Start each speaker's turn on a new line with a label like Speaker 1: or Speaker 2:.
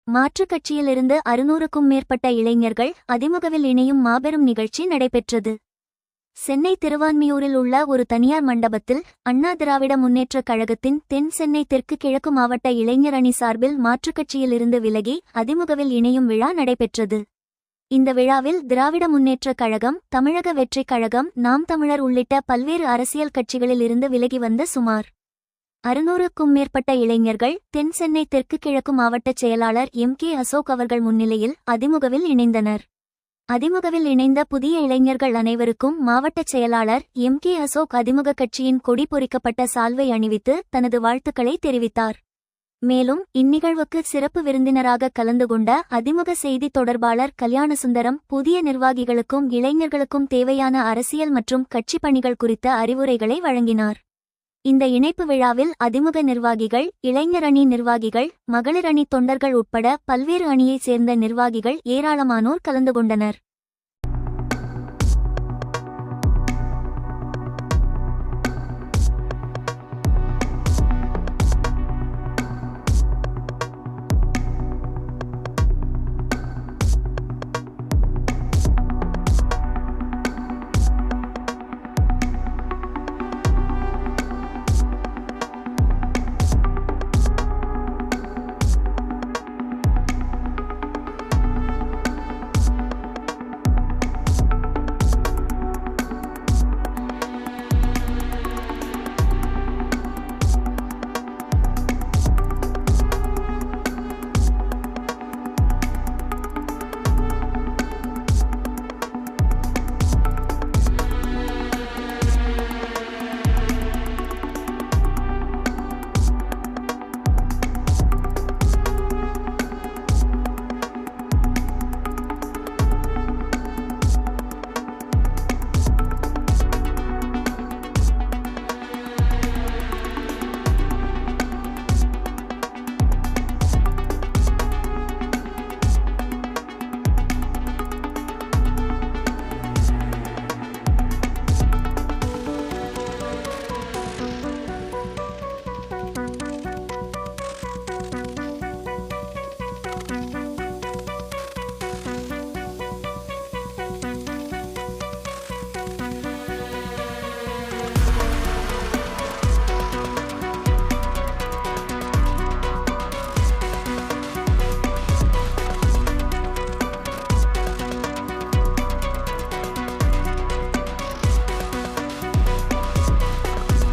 Speaker 1: மாற்றுக் கட்சியிலிருந்து 600க்கும் மேற்பட்ட இளைஞர்கள் அதிமுகவில் இணையும் மாபெரும் நிகழ்ச்சி நடைபெற்றது. சென்னை திருவான்மியூரில் உள்ள ஒரு தனியார் மண்டபத்தில் அண்ணா திராவிட முன்னேற்றக் கழகத்தின் தென் சென்னை தெற்கு கிழக்கு மாவட்ட இளைஞர் அணி சார்பில் மாற்றுக் கட்சியிலிருந்து விலகி அதிமுகவில் இணையும் விழா நடைபெற்றது. இந்த விழாவில் திராவிட முன்னேற்றக் கழகம், தமிழக வெற்றிக் கழகம், நாம் தமிழர் உள்ளிட்ட பல்வேறு அரசியல் கட்சிகளில் இருந்து விலகி வந்த சுமார் 600க்கும் மேற்பட்ட இளைஞர்கள் தென் சென்னை தெற்கு கிழக்கு மாவட்ட செயலாளர் கே அசோக் அவர்கள் முன்னிலையில் அதிமுகவில் இணைந்தனர். அதிமுகவில் இணைந்த புதிய இளைஞர்கள் அனைவருக்கும் மாவட்ட செயலாளர் கே அசோக் அதிமுக கட்சியின் கொடி பொறிக்கப்பட்ட சால்வை அணிவித்து தனது வாழ்த்துக்களை தெரிவித்தார். மேலும் இந்நிகழ்வுக்கு சிறப்பு விருந்தினராக கலந்து கொண்ட அதிமுக செய்தி தொடர்பாளர் கல்யாணசுந்தரம் புதிய நிர்வாகிகளுக்கும் இளைஞர்களுக்கும் தேவையான அரசியல் மற்றும் கட்சி பணிகள் குறித்த அறிவுரைகளை வழங்கினார். இந்த இணைப்பு விழாவில் அதிமுக நிர்வாகிகள், இளைஞர் அணி நிர்வாகிகள், மகளிர் அணி தொண்டர்கள் உட்பட பல்வேறு அணியைச் சேர்ந்த நிர்வாகிகள் ஏராளமானோர் கலந்து கொண்டனர்.